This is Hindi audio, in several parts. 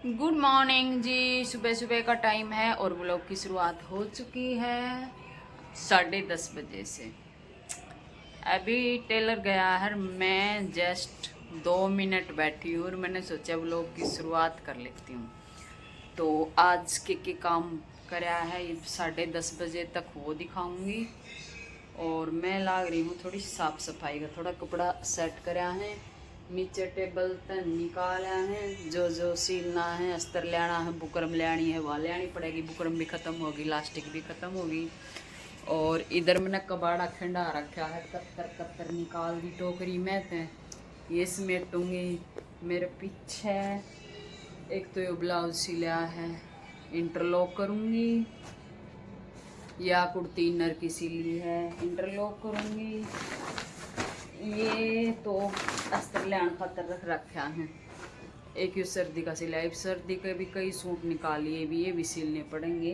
गुड मॉर्निंग जी। सुबह सुबह का टाइम है और व्लॉग की शुरुआत हो चुकी है 10:30 बजे से। अभी टेलर गया है, मैं जस्ट 2 मिनट बैठी हूँ और मैंने सोचा व्लॉग की शुरुआत कर लेती हूँ। तो आज के काम कराया है, 10:30 बजे तक वो दिखाऊंगी। और मैं लाग रही हूँ थोड़ी साफ सफाई का, थोड़ा कपड़ा सेट कराया है, नीचे टेबल तन निकाला है, जो जो सीलना है, अस्तर लेना है, बुकरम लेनी है वह लेनी पड़ेगी। बुकरम भी ख़त्म होगी, लास्टिक भी ख़त्म होगी। और इधर मैंने कबाड़ा खंडा रखा है, कत्तर कत्तर निकाल दी टोकरी में थे, ये समेटूंगी। मेरे पीछे एक तो ये ब्लाउज सिला है, इंटरलॉक करूँगी, या कुर्ती इनर की सिली है, इंटरलॉक करूँगी। ये तो अस्तर लेन खातर रख रखा है। एक ये सर्दी का सिलाई, सर्दी के भी कई सूट निकालिए, भी ये भी सिलने पड़ेंगे।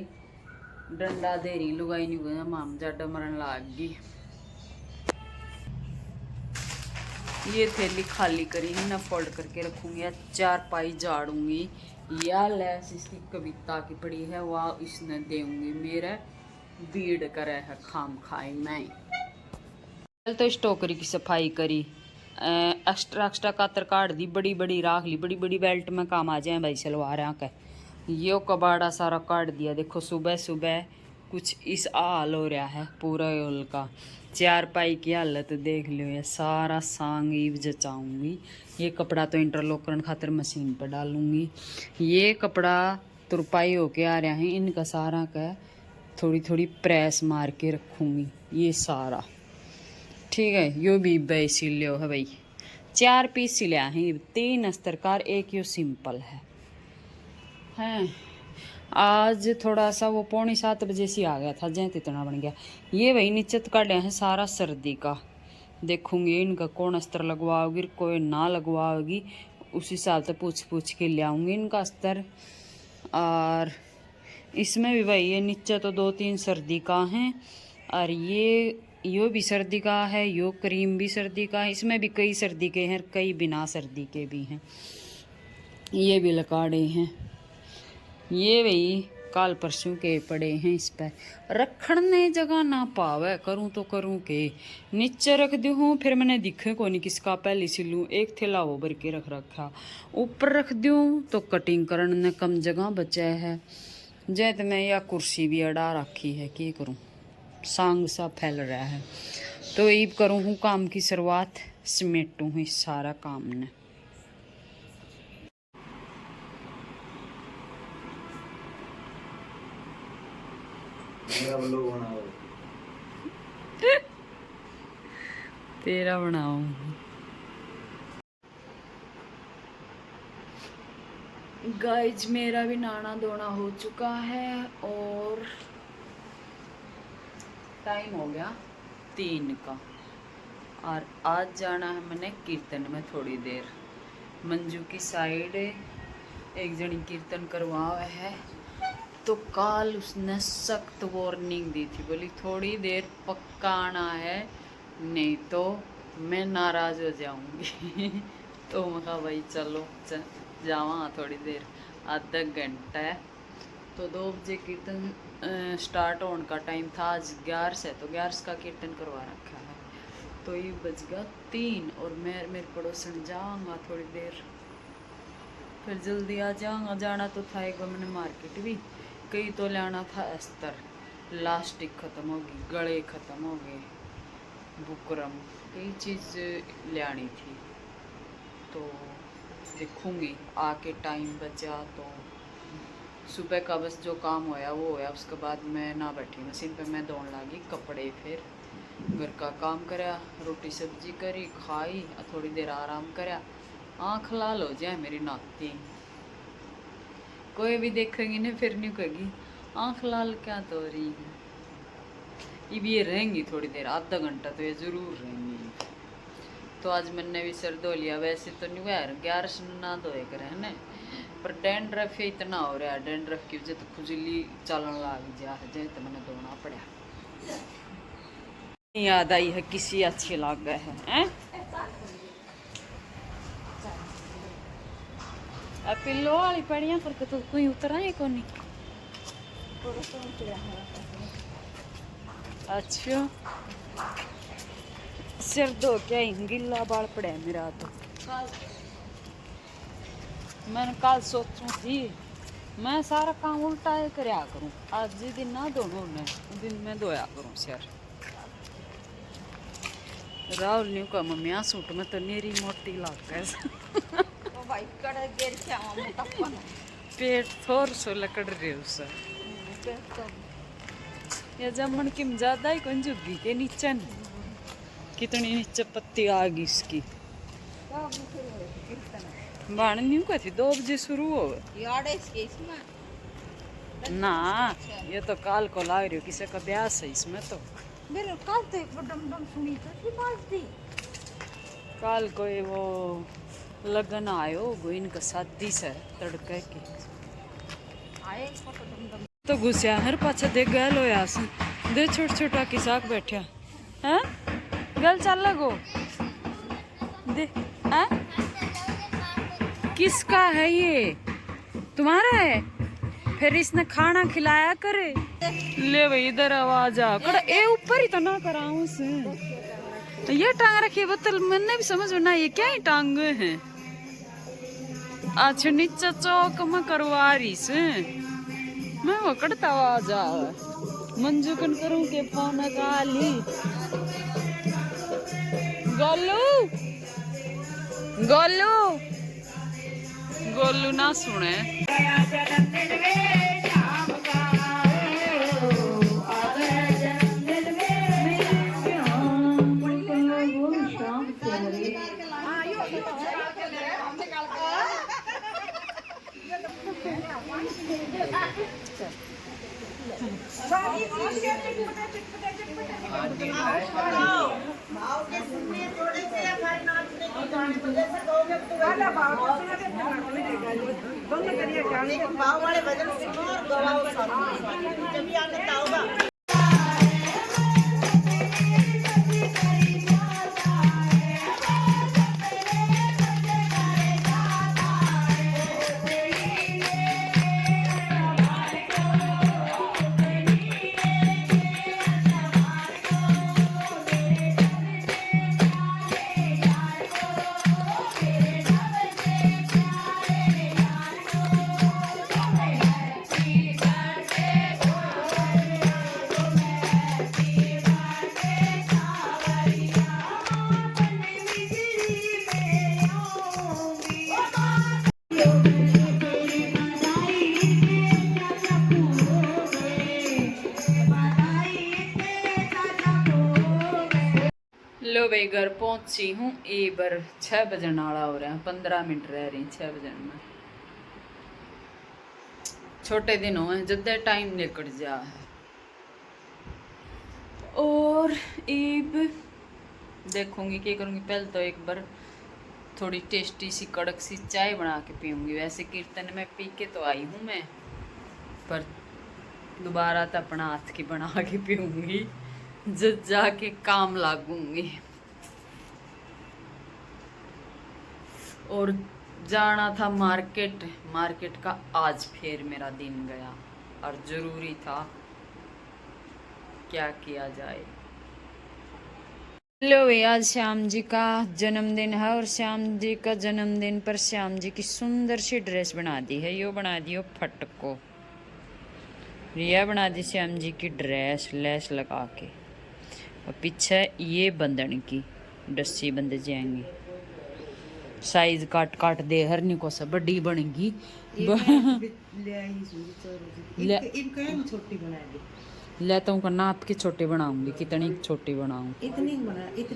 डंडा दे रही लुगाई नहीं गया, माम जाडा मरन लाग गई। ये थैली खाली करी है ना, फोल्ड करके रखूंगी या 4 पाई झाड़ूंगी, या लैस इसकी कविता की पड़ी है वह इसने देंगी। मेरा भीड़ करे है खाम खाई मैं। कल तो इस टोकरी की सफाई करी, एक्स्ट्रा एक्स्ट्रा कातर काट दी, बड़ी बड़ी राख ली, बड़ी बड़ी बेल्ट में काम आ जाए भाई सलवार का। यो कबाड़ा सारा काट दिया। देखो सुबह सुबह कुछ इस हाल हो रहा है पूरा ओल का। 4 पाई की हालत देख लो, ये सारा सांग ईव जचाऊंगी। ये कपड़ा तो इंटरलॉक करने खातर मशीन पर डालूंगी। ये कपड़ा तुरपाई होके आ रहा है, इनका सारा का थोड़ी थोड़ी प्रेस मार के रखूंगी ये सारा। ठीक है, यो भी भाई सिल लियो है भाई। 4 पीस सिलिया हैं, 3 अस्तरकार, एक यो सिंपल है। हैं आज थोड़ा सा वो 6:45 से आ गया था, जैसे इतना बन गया। ये भाई नीचे तो काटे हैं सारा सर्दी का। देखूंगी इनका कौन अस्तर लगवाओगी, कोई ना लगवाओगी, उस हिसाब से पूछ पूछ के ले आऊँगी इनका अस्तर। और इसमें भी भाई ये नीचे तो 2-3 सर्दी का हैं, और यो भी सर्दी का है, यो क्रीम भी सर्दी का है। इसमें भी कई सर्दी के हैं, कई बिना सर्दी के भी हैं। ये भी लकाड़े हैं, ये भाई काल परसों के पड़े हैं। इस पर रखने जगह ना पावे, करूँ तो करूँ के नीचे रख दूँ, फिर मैंने दिखे को नहीं किसका पहले सिलूँ। एक थैला वो भर के रख रखा, ऊपर रख दूँ तो कटिंग करने ने कम जगह बचा है। जैत में या कुर्सी भी अड़ा रखी है, क्या करूँ, सांग सा फैल रहा है। तो ईब करूँ हूँ काम की शुरुआत, समेटूँ हूँ इस सारा काम ने। तेरा बनाओ। गाइज मेरा भी नहाना धोना हो चुका है और टाइम हो गया 3 का। और आज जाना है मैंने कीर्तन में थोड़ी देर। मंजू की साइड एक जनी कीर्तन करवाया है, तो कल उसने सख्त वार्निंग दी थी, बोली थोड़ी देर पक्का आना है, नहीं तो मैं नाराज हो जाऊंगी। तो मैं कहा भाई चलो जावा थोड़ी देर, आधा घंटा है। तो 2 बजे कीर्तन स्टार्ट होने का टाइम था, आज 11 से, तो 11 का कीर्तन करवा रखा है। तो ये बज गया 3 और मैं मेरे पड़ोसन जाऊँगा थोड़ी देर, फिर जल्दी आ जाऊँगा। जाना तो था एक बार मैंने मार्केट भी, कई तो लाना था अस्तर, लास्टिक ख़त्म होगी, गले ख़त्म हो गए, बुकरम, कई चीज़ लानी थी। तो देखूँगी आके टाइम बचा तो। सुबह का बस जो काम होया वो होया, उसके बाद मैं ना बैठी मशीन पे, मैं दौड़ लगी कपड़े, फिर घर का काम करा, रोटी सब्जी करी, खाई, थोड़ी देर आराम करा। आँख लाल हो जाए मेरी नाती, कोई भी देखेंगी ना फिर नहीं कहेगी आँख लाल क्या तो रही है। ये रहेंगी थोड़ी देर, आधा घंटा तो ये ज़रूर रहेंगी। तो आज मैंने भी सर धो लिया, वैसे तो नहीं हुआ 11 से ना धोए करे है ना, पर डेंड्रफ इतना हो रहा है, डेंड्रफ की वजह तो खुजली चलन लग जा है, तो मैंने धोना पड़ा। याद आई है किसी अच्छी लग गए है, पिल्लो वाली पड़िया पर तो कोई उतरा है कोनी। अच्छा सिर धो के आई, गिल्ला बाल पड़े मेरा तो। मैंने कल सोचू थी मैं सारा काम उल्टा ही करया करूं, आज जी दिन ना दोनों ने दिन में धोया करूं सिर। राहुल ने कहा मम्मी आ सूट में तो नेरी मोटी लग गए पेट थोड़ सो लकड़ रहे उसे या जमन की ज्यादा ही कौन जुगी के नीचे कितनी नीचे पत्ती आ गई इसकी। बाण नहीं कहती 2 बजे शुरू हो ना, ये तो काल को लाग रही हो किसी का ब्याह है इसमें तो। मेरे काल तो एक डम डम सुनी तो बाजती काल कोई वो लगन आयो वो इनका शादी से तड़के के आए फोटो डम डम तो घुसया हर पाछा देख गल होया दे छोट छोटा की साग बैठा हैं गल चल लगो दे हैं किसका है ये तुम्हारा है फिर इसने खाना खिलाया करे ले भाई इधर आवाज आ कर ए ऊपर ही तो ना कराऊं से तो ये टांग रखी बोतल मैंने भी समझ में ना ये क्या ही टांग है। अच्छा नीचे चौक में करवा रही से मैं वो कड़ता आवाज आ मंजू कन करूं के फोन काली गोलू गोलू गोलू ना सुने भाव वाले भजन सुनो और गवाओ साथ में जब भी आनंद आओगा। लो भाई घर पहुंची हूँ ए बार 6 बजन वाला हो रहा है 15 मिनट रह रही 6 बजन में। छोटे दिन हुए जब टाइम निकल जा है और ईब देखूंगी क्या करूंगी। पहले तो एक बार थोड़ी टेस्टी सी कड़क सी चाय बना के पीऊंगी। वैसे कीर्तन में पी के तो आई हूँ मैं पर दोबारा तो अपना हाथ की बना के पीऊंगी जब जाके काम लागूंगी। और जाना था मार्केट, मार्केट का आज फिर मेरा दिन गया और जरूरी था, क्या किया जाए। लो भाई आज श्याम जी का जन्मदिन है और श्याम जी का जन्मदिन पर श्याम जी की सुंदर सी ड्रेस बना दी है। यो बना दियो फटको, रिया बना दी श्याम जी की ड्रेस लेस लगा के और पीछे ये बंधन की डस्सी बंध जाएंगी। साइज काट काट दे हरनी को सब बड़ी बनेगी। लेता हूँ नाप के छोटे बनाऊंगी। कितनी छोटी बनाऊं? इतनी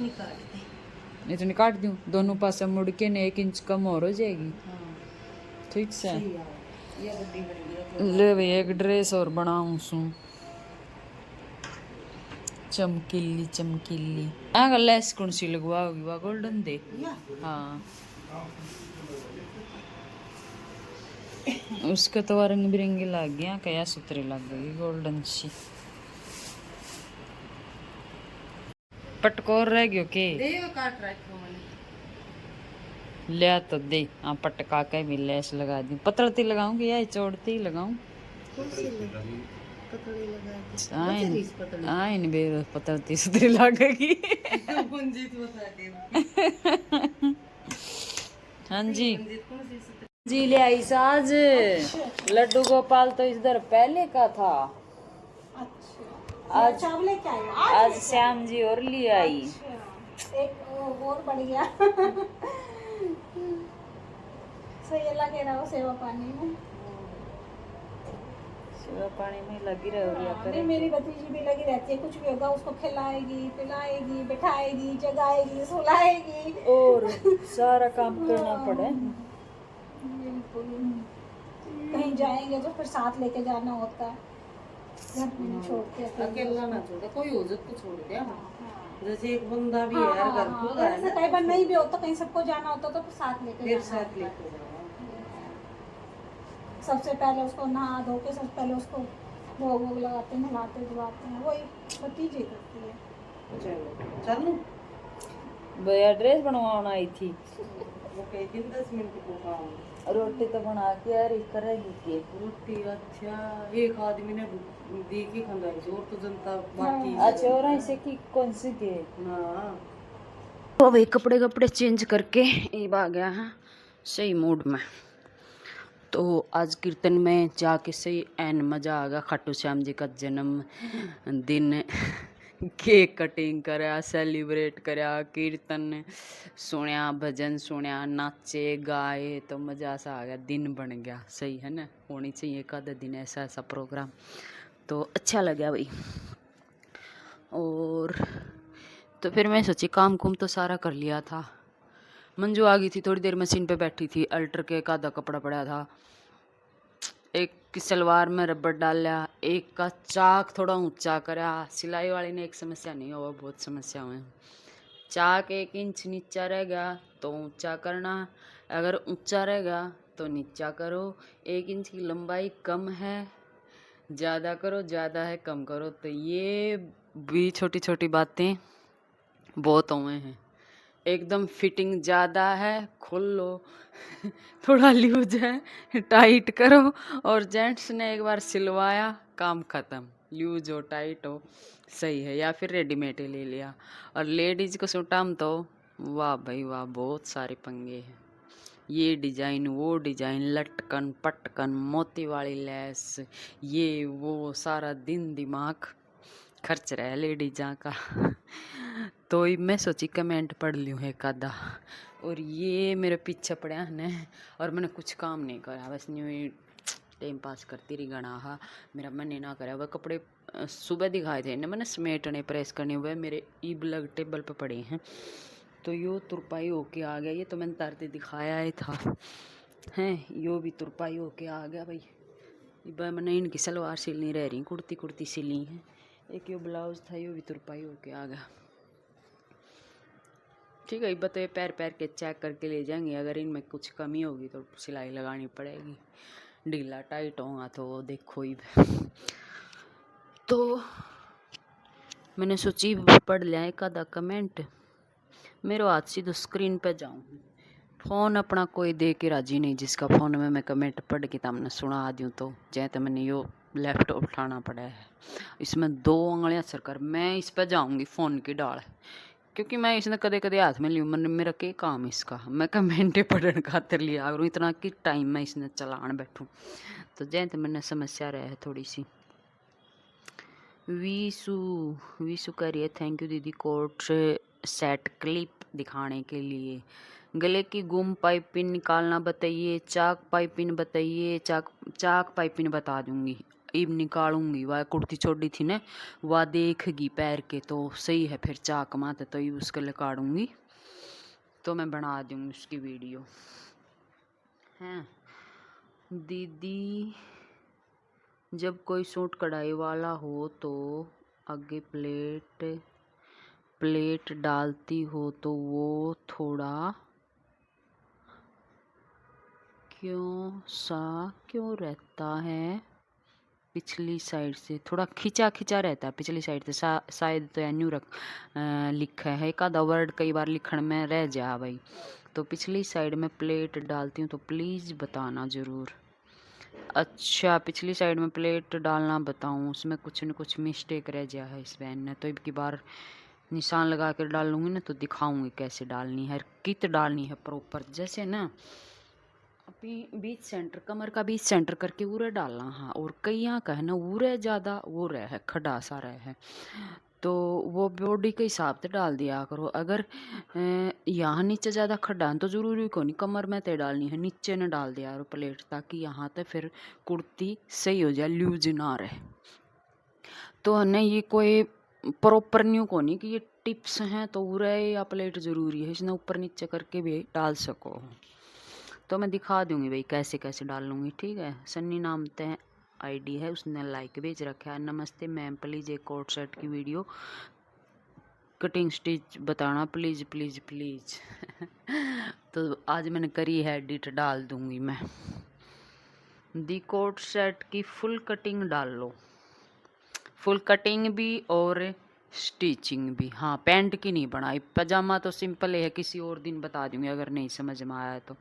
काट दे। इतनी काट दूं दोनों पासे मुड़ के ने 1 इंच कम और हो जाएगी। ठीक से ले भाई एक ड्रेस और बनाऊं सू चमकीली चमकीली। आगे लेस कौन सी लगवाओगी? वह गोल्डन दे। हाँ उसका तो रंग बिरंगी लग गया, क्या सुतरी लग गई गोल्डन सी। पटकोर रह गयो के काट रखो मैंने। ले तो दे हाँ पटका के भी लेस लगा दी पतलती लगाऊंगी या चौड़ती लगाऊं आइन बेर पतलती सुधरी लगेगी हाँ जी जी ले आई साज लड्डू गोपाल तो इधर पहले का था आज चावले क्या है आज श्याम जी और ले आई एक और बढ़ गया सही लगे रहो सेवा पानी में सेवा पानी में लगी रहोगी नहीं मेरी भतीजी भी लगी रहती है कुछ भी होगा उसको खिलाएगी पिलाएगी बिठाएगी जगाएगी सुलाएगी और सारा काम करना पड़े कहीं जाएंगे तो फिर साथ लेके जाना होता है घर पे नहीं छोड़ते अकेला ना छोड़े कोई हो जाए तो छोड़ दे जैसे एक बंदा भी है घर को ऐसे कई बार नहीं भी होता कहीं सबको जाना होता तो फिर साथ लेके फिर जाना साथ लेके जाओ सबसे पहले उसको नहा धो के सबसे पहले उसको भोग वोग लगाते हैं नहलाते धुलाते हैं वही भतीजी करती है चलो चलूं भैया ड्रेस बनवाना आई थी वो कह दिन 10 मिनट को काम रोटी तो बना के यार करेगी के रोटी अच्छा एक आदमी ने दी की खंगाई और तो जनता बाकी अच्छा और ऐसे की कौन सी के हाँ तो भाई कपड़े कपड़े चेंज करके ईब आ गया है सही मूड में तो आज कीर्तन में जाके सही एन मज़ा आ गया खाटू श्याम जी का जन्म दिन केक कटिंग करा सेलिब्रेट करा कीर्तन सुनया भजन सुनया नाचे गाए तो मज़ा सा आ गया दिन बन गया सही है ना होनी चाहिए एक आधा दिन ऐसा ऐसा प्रोग्राम तो अच्छा लगा भाई और तो फिर मैं सोची काम कुम तो सारा कर लिया था मंजू आ गई थी थोड़ी देर मशीन पे बैठी थी अल्टर के एक आधा कपड़ा पड़ा था एक की सलवार में रबड़ डाला एक का चाक थोड़ा ऊंचा करा सिलाई वाली ने एक समस्या नहीं हुआ बहुत समस्या हुई चाक 1 इंच नीचा रह गया तो ऊंचा करना अगर ऊंचा रहेगा तो नीचा करो 1 इंच की लंबाई कम है ज़्यादा करो ज़्यादा है कम करो तो ये भी छोटी छोटी बातें बहुत हुए हैं एकदम फिटिंग ज़्यादा है खोल लो थोड़ा लूज है टाइट करो और जेंट्स ने एक बार सिलवाया काम ख़त्म लूज हो टाइट हो सही है या फिर रेडीमेड ही ले लिया और लेडीज़ को सूटाम तो वाह भाई वाह बहुत सारे पंगे हैं ये डिजाइन वो डिजाइन लटकन पटकन मोती वाली लेस ये वो सारा दिन दिमाग खर्च रहा है लेडीजा का तो मैं सोची कमेंट पढ़ लूँ एक आधा और ये मेरे पीछे पड़ा है और मैंने कुछ काम नहीं करा बस न्यू टाइम पास करती रही गणा हा मेरा मन ही ना करा वह कपड़े सुबह दिखाए थे इन्हें मैंने समेटने प्रेस करने हुए मेरे ई ब्लग टेबल पे पड़े हैं तो यो तुरपाई होके आ गया ये तो मैंने तारते दिखाया ही था हैं यो भी तुरपाई होके आ गया भाई मैंने इनकी सलवार सिलनी रह रही कुर्ती कुर्ती सिली है एक यो ब्लाउज था यो भी तुरपाई होके आ गया ठीक है बताइए पैर पैर के चेक करके ले जाएंगे अगर इनमें कुछ कमी होगी तो सिलाई लगानी पड़ेगी ढीला टाइट होगा तो देखो ही तो मैंने सोची पढ़ लिया एक आधा कमेंट मेरे हाथ सीधो स्क्रीन पे जाऊँ फ़ोन अपना कोई दे के राजी नहीं जिसका फ़ोन में मैं कमेंट पढ़ के तमने सुना दूँ तो जैसे मैंने यो लैपटॉप उठाना पड़ा है इसमें 2 उंगलियां सरकार मैं इस पर जाऊँगी फ़ोन की डाल क्योंकि मैं इसने कदे कदे हाथ में लियूँ मन मेरा क्या काम इसका मैं कमेंटे पढ़ने खातिर लिया करूँ इतना कि टाइम में इसने चलान बैठूँ तो जैसे मैंने समस्या रहे थोड़ी सी वीसू करिए थैंक यू दीदी कोट सेट क्लिप दिखाने के लिए गले की गुम पाइपिंग निकालना बताइए चाक पाइपिंग बताइए चाक पाइपिंग बता दूंगी इब निकालूंगी वह कुर्ती छोड़ी थी ना वह देखेगी पैर के तो सही है फिर चाक माते तो यूज़ कर ले काटूंगी तो मैं बना दूंगी उसकी वीडियो हैं दीदी जब कोई सूट कढ़ाई वाला हो तो आगे प्लेट डालती हो तो वो थोड़ा क्यों रहता है पिछली साइड से थोड़ा खिंचा रहता है पिछली साइड से शायद तो एन्यू लिखा है एक आधा वर्ड कई बार लिखण में रह जा भाई तो पिछली साइड में प्लेट डालती हूँ तो प्लीज़ बताना ज़रूर। अच्छा, पिछली साइड में प्लेट डालना बताऊँ, उसमें कुछ न कुछ मिस्टेक रह गया है इस बहन ने, तो एक की बार निशान लगा कर डाल लूँगी ना तो दिखाऊँगी कैसे डालनी है, कित डालनी है प्रॉपर। जैसे ना अभी बीच सेंटर, कमर का बीच सेंटर करके उरे डालना। हाँ, और कई यहाँ का है ना उरे ज़्यादा वो रहे है, खड़ा सा रहे है, तो वो बॉडी के हिसाब से डाल दिया करो। अगर यहाँ नीचे ज़्यादा खड्डा है तो ज़रूरी को नहीं कमर में ते डालनी है, नीचे न डाल दिया करो प्लेट, ताकि यहाँ तक फिर कुर्ती सही हो जाए, लूज ना रहे। तो है ना ये कोई प्रॉपर न्यू को नहीं कि ये टिप्स हैं तो उरे या प्लेट ज़रूरी है, इसने ऊपर नीचे करके भी डाल सको। तो मैं दिखा दूंगी भाई कैसे कैसे डाल लूँगी, ठीक है। सन्नी नाम ते आईडी है, उसने लाइक भेज रखा है। नमस्ते मैम, प्लीज़ एक कोट सेट की वीडियो कटिंग स्टिच बताना प्लीज़ प्लीज़ प्लीज़। तो आज मैंने करी है एडिट, डाल दूंगी मैं। दी कोट सेट की फुल कटिंग डाल लो, फुल कटिंग भी और स्टिचिंग भी। हाँ, पैंट की नहीं बनाई, पजामा तो सिंपल है, किसी और दिन बता दूंगी अगर नहीं समझ में आया तो।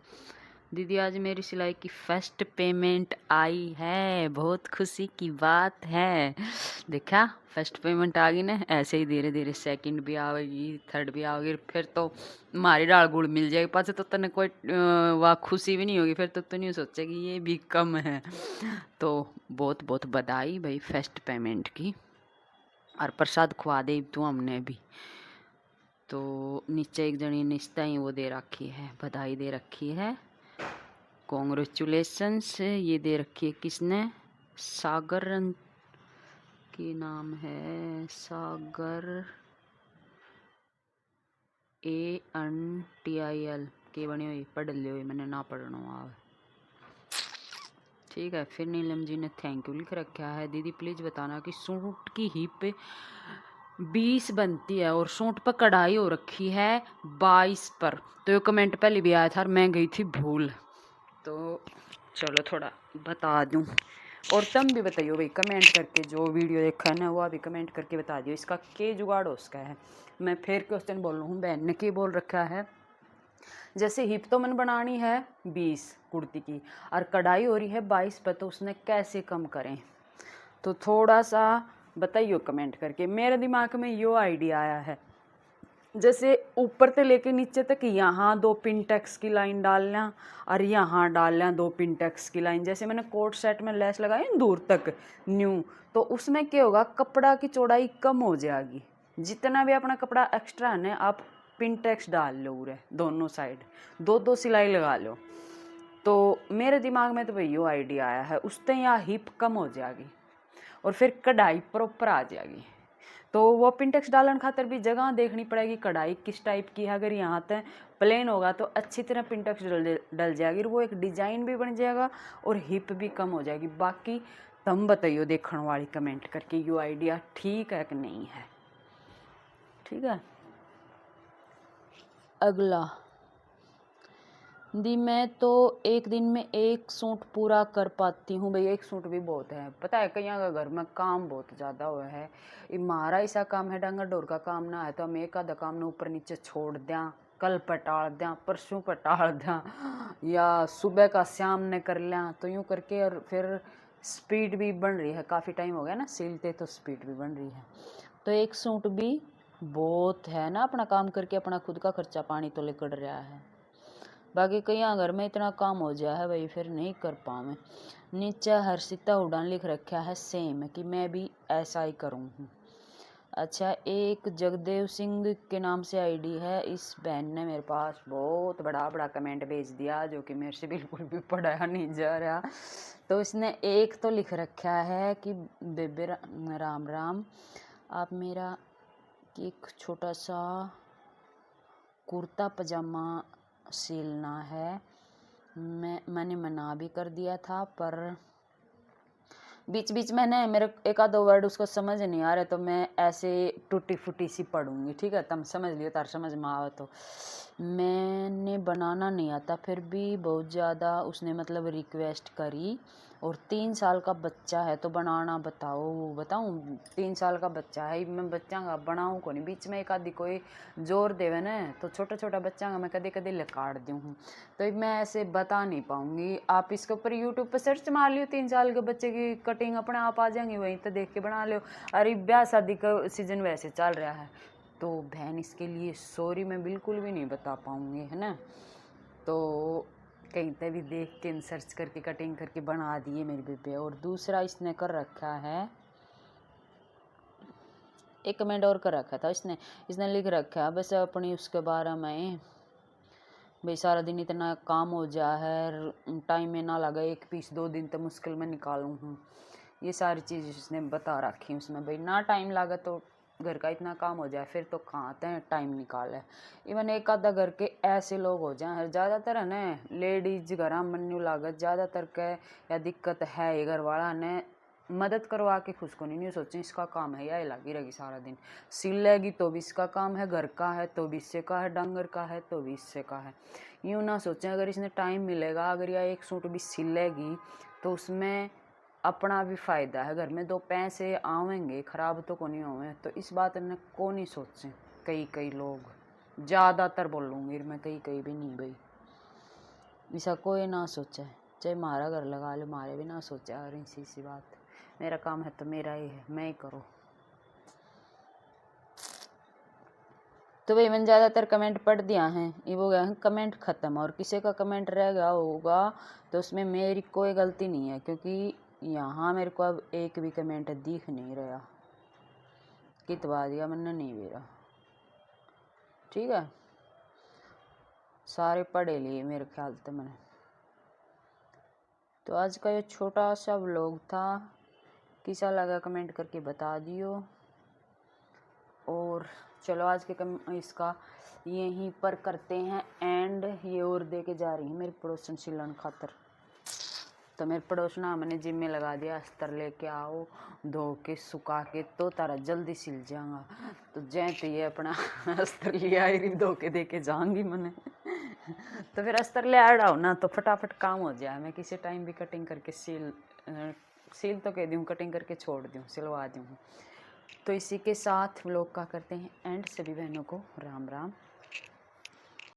दीदी आज मेरी सिलाई की फर्स्ट पेमेंट आई है, बहुत खुशी की बात है। देखा, फर्स्ट पेमेंट आ गई ना, ऐसे ही धीरे धीरे सेकंड भी आएगी, थर्ड भी आएगी, फिर तो हमारी डाल गुड़ मिल जाएगी। पास तो तने कोई वाह खुशी भी नहीं होगी, फिर तो नहीं सोचेगी ये भी कम है। तो बहुत बहुत बधाई भाई फर्स्ट पेमेंट की, और प्रसाद खुआ दे तू हमने भी। तो नीचे एक जनी निश्ता ही वो दे रखी है, बधाई दे रखी है, कॉन्ग्रेचुलेशंस ये दे रखी है। किसने? सागर की नाम है, सागर ANTIL के बनी हुई, पढ़ लियो, मैंने ना पढ़ना आवे, ठीक है। फिर नीलम जी ने थैंक यू लिख रखा है। दीदी प्लीज़ बताना कि सूट की हिप 20 बनती है और सूट पर कढ़ाई हो रखी है 22 पर। तो ये कमेंट पहले भी आया था और मैं गई थी भूल, तो चलो थोड़ा बता दूं। और तुम भी बताइयो भाई कमेंट करके, जो वीडियो देखा है ना वो अभी कमेंट करके बता दियो इसका के जुगाड़ हो उसका है। मैं फिर क्वेश्चन बोल रहा हूँ, बहन ने के बोल रखा है, जैसे हिप तो मैंने बनानी है 20 कुर्ती की और कढ़ाई हो रही है 22 पर, तो उसने कैसे कम करें, तो थोड़ा सा बताइयो कमेंट करके। मेरे दिमाग में यो आइडिया आया है, जैसे ऊपर से लेके नीचे तक यहाँ 2 पिनटेक्स की लाइन डालना और यहाँ डालना 2 पिनटेक्स की लाइन। जैसे मैंने कोट सेट में लेस लगाई दूर तक न्यू, तो उसमें क्या होगा, कपड़ा की चौड़ाई कम हो जाएगी। जितना भी अपना कपड़ा एक्स्ट्रा है ना, आप पिनटेक्स डाल लो उरे दोनों साइड, 2-2 सिलाई लगा लो। तो मेरे दिमाग में तो भाई यो आइडिया आया है, उससे यहाँ हिप कम हो जाएगी और फिर कढ़ाई प्रॉपर आ जाएगी। तो वो पिनटेक्स डालने खातर भी जगह देखनी पड़ेगी, कढ़ाई किस टाइप की है। अगर यहाँ तक प्लेन होगा तो अच्छी तरह पिनटेक्स डल जाएगी, वो एक डिजाइन भी बन जाएगा और हिप भी कम हो जाएगी। बाकी तुम बताइयो देखने वाली कमेंट करके यो आइडिया ठीक है कि नहीं है, ठीक है। अगला, दी मैं तो एक दिन में एक सूट पूरा कर पाती हूँ। भाई एक सूट भी बहुत है, पता है कहीं का घर में काम बहुत ज़्यादा हुआ है, हमारा ऐसा काम है डांगा डोर का काम ना है तो हम एक आधा काम ने ऊपर नीचे छोड़ दें, कल पटाल दें, परसों पटाल दें, या सुबह का शाम ने कर लें, तो यूँ करके। और फिर स्पीड भी बढ़ रही है, काफ़ी टाइम हो गया ना सिलते, तो स्पीड भी बढ़ रही है। तो एक सूट भी बहुत है ना, अपना काम करके अपना खुद का खर्चा पानी तो लेकर रहा है। बाकी कई घर में इतना काम हो जाए है भाई, फिर नहीं कर पाऊँ। नीचे हर्षिता उड़ान लिख रखा है सेम, कि मैं भी ऐसा ही करूँ। अच्छा, एक जगदेव सिंह के नाम से आईडी है, इस बहन ने मेरे पास बहुत बड़ा बड़ा कमेंट भेज दिया जो कि मेरे से बिल्कुल भी पढ़ाया नहीं जा रहा। तो इसने एक तो लिख रखा है कि बेबे राम राम, आप मेरा एक छोटा सा कुर्ता पजामा सिलना है। मैंने मना भी कर दिया था, पर बीच बीच में ना मेरे एक आध वर्ड उसको समझ नहीं आ रहे, तो मैं ऐसे टूटी फूटी सी पढ़ूंगी, ठीक है। तुम समझ लियो, तार समझ में आवे तो। मैंने बनाना नहीं आता, फिर भी बहुत ज़्यादा उसने मतलब रिक्वेस्ट करी। और 3 साल का बच्चा है तो बनाना बताऊँ 3 साल का बच्चा है, मैं बच्चा का बनाऊँ को नहीं, बीच में एक आधी कोई जोर देवे ना तो छोटा छोटा बच्चा का मैं कदे कदे लकाड़ दूँ हूँ, तो मैं ऐसे बता नहीं पाऊँगी। आप इसके ऊपर यूट्यूब पर सर्च मार लियो 3 साल के बच्चे की कटिंग, अपने आप आ जाएंगी, वहीं तो देख के बना लो। अरे ब्याह शादी का सीजन वैसे चल रहा है, तो बहन इसके लिए सॉरी मैं बिल्कुल भी नहीं बता पाऊँगी, है ना। तो कहीं पे भी देख के सर्च करके कटिंग करके बना दिए मेरे बेबे। और दूसरा इसने कर रखा है, एक कमेंट और कर रखा था इसने लिख रखा है बस अपनी उसके बारे में, भाई सारा दिन इतना काम हो जा है, टाइम में ना लगा, एक पीस 2 दिन तो मुश्किल में निकालूँ हूँ। ये सारी चीज़ इसने बता रखी उसमें, भाई ना टाइम लगा तो घर का इतना काम हो जाए फिर तो कहाँ आते हैं टाइम निकाले। इवन एक आधा घर के ऐसे लोग हो जाए, ज़्यादातर है ना लेडीज घर मनु लागत ज़्यादातर के या दिक्कत है ये घर वाला ने मदद करवा के खुश को नहीं सोचें इसका काम है, या लगी रहेगी सारा दिन, सिलेगी तो भी इसका काम है, घर का है तो भी इससे का है, डंगर का है तो भी इससे का है। यूँ ना सोचें अगर इसने टाइम मिलेगा अगर या एक सूट भी सिलेगी तो उसमें अपना भी फ़ायदा है, घर में 2 पैसे आवेंगे, ख़राब तो को नहीं होवे, तो इस बात ने को नहीं सोचें कई लोग, ज़्यादातर बोलूँगी मैं, कई भी नहीं भाई, ऐसा कोई ना सोचे, चाहे मारा घर लगा लो मारे भी ना सोचे। और इसी बात, मेरा काम है तो मेरा ही है, मैं ही करूँ। तो भाई मैंने ज़्यादातर कमेंट पढ़ दिया है, ये वो गया कमेंट ख़त्म, और किसी का कमेंट रह गया होगा तो उसमें मेरी कोई गलती नहीं है, क्योंकि यहाँ मेरे को अब एक भी कमेंट दिख नहीं रहा, कितवा दिया मैंने नहीं मेरा, ठीक है, सारे पढ़े लिए मेरे ख्याल से मैंने। तो आज का ये छोटा सा व्लॉग था, कैसा लगा कमेंट करके बता दियो। और चलो आज के इसका यहीं पर करते हैं एंड। ये और दे के जा रही है मेरी पड़ोसन सिलन खातर, तो मेरे पड़ोसना मैंने जिम में लगा दिया, अस्तर लेके आओ धो के सुखा के तो तारा जल्दी सिल जाएगा, तो जैसे ये अपना अस्तर ले आई धो के दे के जाऊँगी मैंने तो फिर अस्तर ले आ रहा ना तो फटाफट काम हो जाए, मैं किसी टाइम भी कटिंग करके सील तो कह दूँ, कटिंग करके छोड़ दूँ, सिलवा दूँ। तो इसी के साथ व्लॉग का करते हैं एंड। सभी बहनों को राम राम।